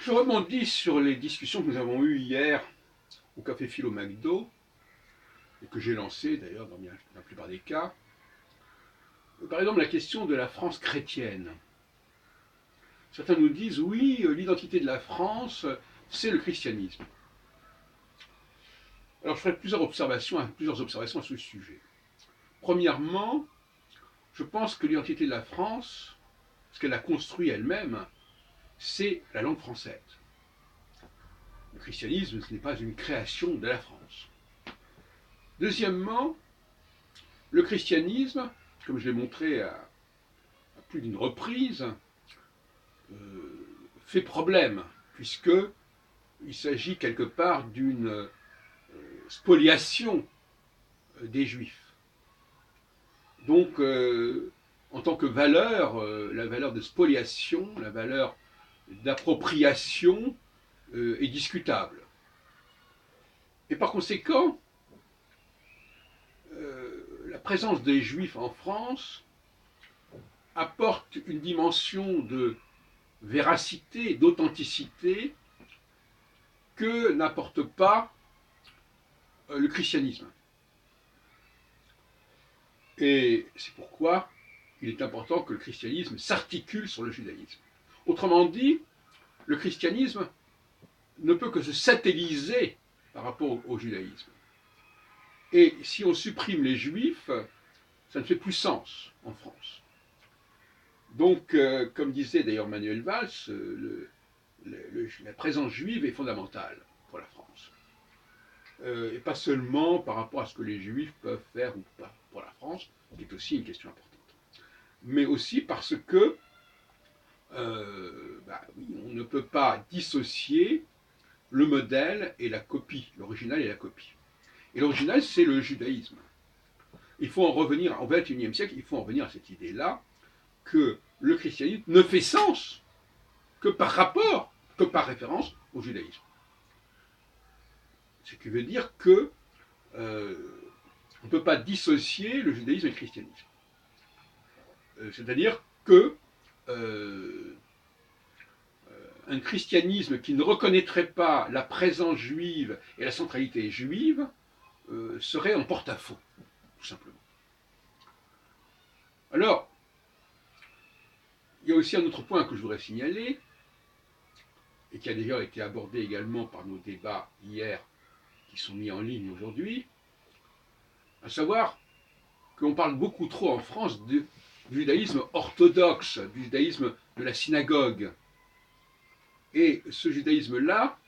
Je rebondis sur les discussions que nous avons eues hier au Café Philo McDo, et que j'ai lancées d'ailleurs dans la plupart des cas. Par exemple, la question de la France chrétienne. Certains nous disent, oui, l'identité de la France, c'est le christianisme. Alors je ferai plusieurs observations à ce sujet. Premièrement, je pense que l'identité de la France, ce qu'elle a construit elle-même, c'est la langue française. Le christianisme, ce n'est pas une création de la France. Deuxièmement, le christianisme, comme je l'ai montré à plus d'une reprise, fait problème, puisqu'il s'agit quelque part d'une spoliation des Juifs. Donc, en tant que valeur, la valeur de spoliation, la valeur d'appropriation est discutable. Et par conséquent, la présence des Juifs en France apporte une dimension de véracité, d'authenticité que n'apporte pas le christianisme. Et c'est pourquoi il est important que le christianisme s'articule sur le judaïsme. Autrement dit, le christianisme ne peut que se satelliser par rapport au judaïsme. Et si on supprime les juifs, ça ne fait plus sens en France. Donc, comme disait d'ailleurs Manuel Valls, la présence juive est fondamentale pour la France. Et pas seulement par rapport à ce que les juifs peuvent faire ou pas pour la France, qui est aussi une question importante, mais aussi parce que oui, on ne peut pas dissocier le modèle et la copie, l'original et la copie. Et l'original, c'est le judaïsme. Il faut en revenir, au XXIe siècle, il faut en revenir à cette idée-là, que le christianisme ne fait sens que par rapport, que par référence au judaïsme. Ce qui veut dire que on ne peut pas dissocier le judaïsme et le christianisme. C'est-à-dire que un christianisme qui ne reconnaîtrait pas la présence juive et la centralité juive serait en porte-à-faux, tout simplement. Alors, il y a aussi un autre point que je voudrais signaler, et qui a déjà été abordé également par nos débats hier, qui sont mis en ligne aujourd'hui, à savoir qu'on parle beaucoup trop en France du judaïsme orthodoxe, du judaïsme de la synagogue. Et ce judaïsme-là,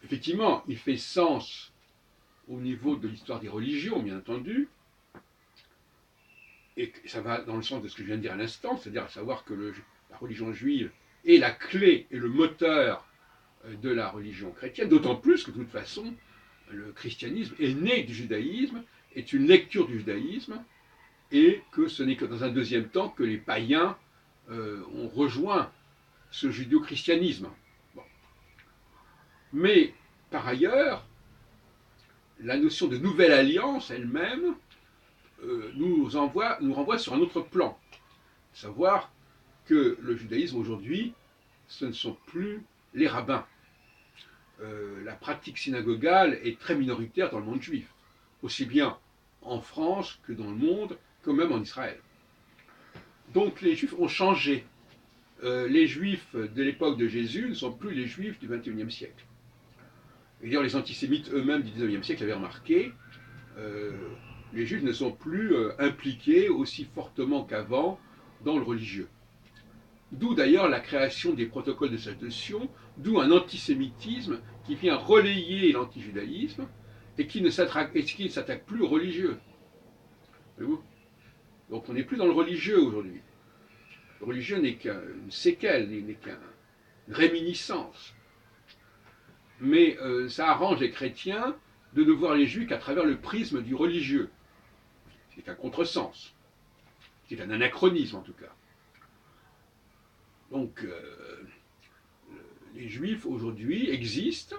effectivement, il fait sens au niveau de l'histoire des religions, bien entendu, et ça va dans le sens de ce que je viens de dire à l'instant, c'est-à-dire à savoir que la religion juive est la clé et le moteur de la religion chrétienne, d'autant plus que de toute façon, le christianisme est né du judaïsme, est une lecture du judaïsme, et que ce n'est que dans un deuxième temps que les païens ont rejoint ce judéo-christianisme. Bon. Mais par ailleurs, la notion de nouvelle alliance elle-même nous renvoie sur un autre plan. Savoir que le judaïsme aujourd'hui, ce ne sont plus les rabbins. La pratique synagogale est très minoritaire dans le monde juif, aussi bien en France que dans le monde, que même en Israël. Donc les juifs ont changé. Les juifs de l'époque de Jésus ne sont plus les juifs du XXIe siècle. Et d'ailleurs, les antisémites eux-mêmes du XIXe siècle avaient remarqué, les juifs ne sont plus impliqués aussi fortement qu'avant dans le religieux. D'où d'ailleurs la création des protocoles de salutation, d'où un antisémitisme qui vient relayer l'antijudaïsme et qui ne s'attaque plus aux religieux. Voyez-vous ? Donc on n'est plus dans le religieux aujourd'hui. Le religieux n'est qu'une séquelle, n'est qu'une réminiscence. Mais ça arrange les chrétiens de ne voir les juifs qu'à travers le prisme du religieux. C'est un contresens. C'est un anachronisme en tout cas. Donc les juifs aujourd'hui existent,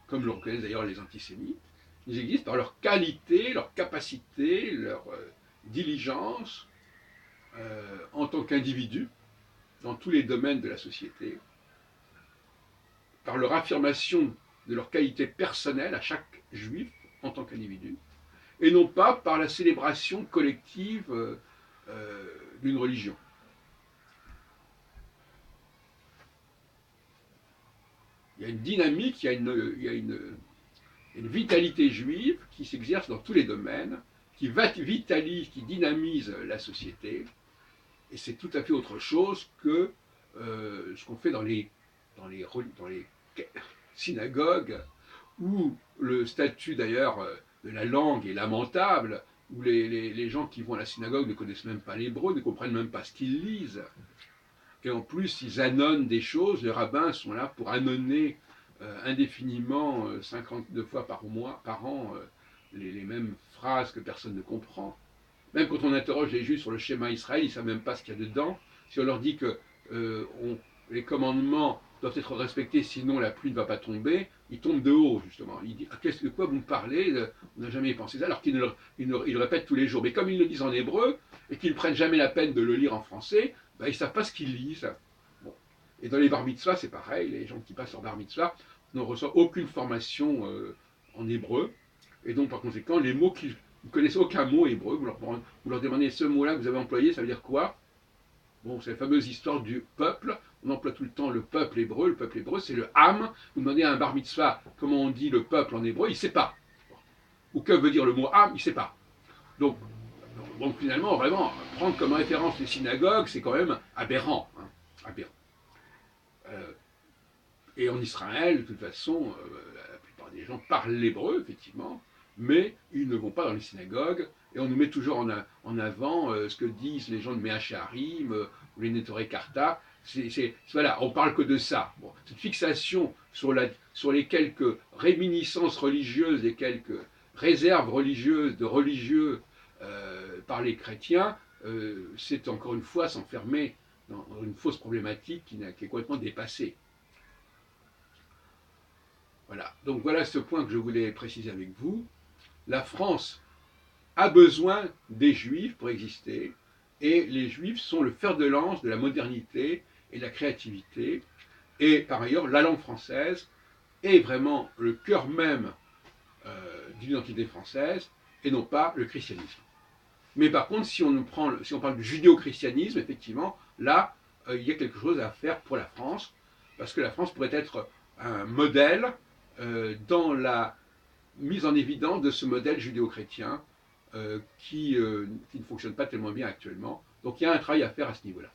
comme le reconnaissent d'ailleurs les antisémites, ils existent par leur qualité, leur capacité, leur diligence en tant qu'individus dans tous les domaines de la société. par leur affirmation de leur qualité personnelle à chaque juif en tant qu'individu, et non pas par la célébration collective d'une religion. Il y a une dynamique, il y a une vitalité juive qui s'exerce dans tous les domaines, qui vitalise, qui dynamise la société, et c'est tout à fait autre chose que ce qu'on fait dans les synagogues, où le statut d'ailleurs de la langue est lamentable, où les gens qui vont à la synagogue ne connaissent même pas l'hébreu, ne comprennent même pas ce qu'ils lisent, et en plus ils annonnent des choses, les rabbins sont là pour annonner indéfiniment 52 fois par an les mêmes phrases que personne ne comprend. Même quand on interroge les Juifs sur le schéma Israël, ils ne savent même pas ce qu'il y a dedans. Si on leur dit que les commandements doivent être respectés, sinon la pluie ne va pas tomber, ils tombent de haut, justement. Ils disent, de quoi vous me parlez? On n'a jamais pensé ça, alors qu'ils le répètent tous les jours. Mais comme ils le disent en hébreu, et qu'ils ne prennent jamais la peine de le lire en français, ben, ils ne savent pas ce qu'ils lisent. Bon. Et dans les bar mitzvahs, c'est pareil, les gens qui passent leur bar mitzvah ne reçoivent aucune formation en hébreu, et donc par conséquent, les mots qu'ils ne connaissent aucun mot hébreu, vous leur demandez ce mot-là que vous avez employé, ça veut dire quoi? Bon, c'est la fameuse histoire du peuple, on emploie tout le temps le peuple hébreu c'est le ham, vous demandez à un bar mitzvah comment on dit le peuple en hébreu, il ne sait pas. Ou que veut dire le mot ham, il ne sait pas. Donc finalement, vraiment, prendre comme référence les synagogues, c'est quand même aberrant. Hein, aberrant. Et en Israël, de toute façon, la plupart des gens parlent l'hébreu, effectivement, mais ils ne vont pas dans les synagogues, et on nous met toujours en avant ce que disent les gens de Meacharim ou les Netoré Karta. Voilà, on parle que de ça. Bon, cette fixation sur les quelques réminiscences religieuses, les quelques réserves religieuses de religieux par les chrétiens, c'est encore une fois s'enfermer dans une fausse problématique qui est complètement dépassée. Voilà, donc voilà ce point que je voulais préciser avec vous. La France a besoin des Juifs pour exister, et les Juifs sont le fer de lance de la modernité et de la créativité, et par ailleurs, la langue française est vraiment le cœur même de l'identité française, et non pas le christianisme. Mais par contre, si on parle du judéo-christianisme, effectivement, là, il y a quelque chose à faire pour la France, parce que la France pourrait être un modèle dans la mise en évidence de ce modèle judéo-chrétien qui ne fonctionne pas tellement bien actuellement. Donc il y a un travail à faire à ce niveau-là.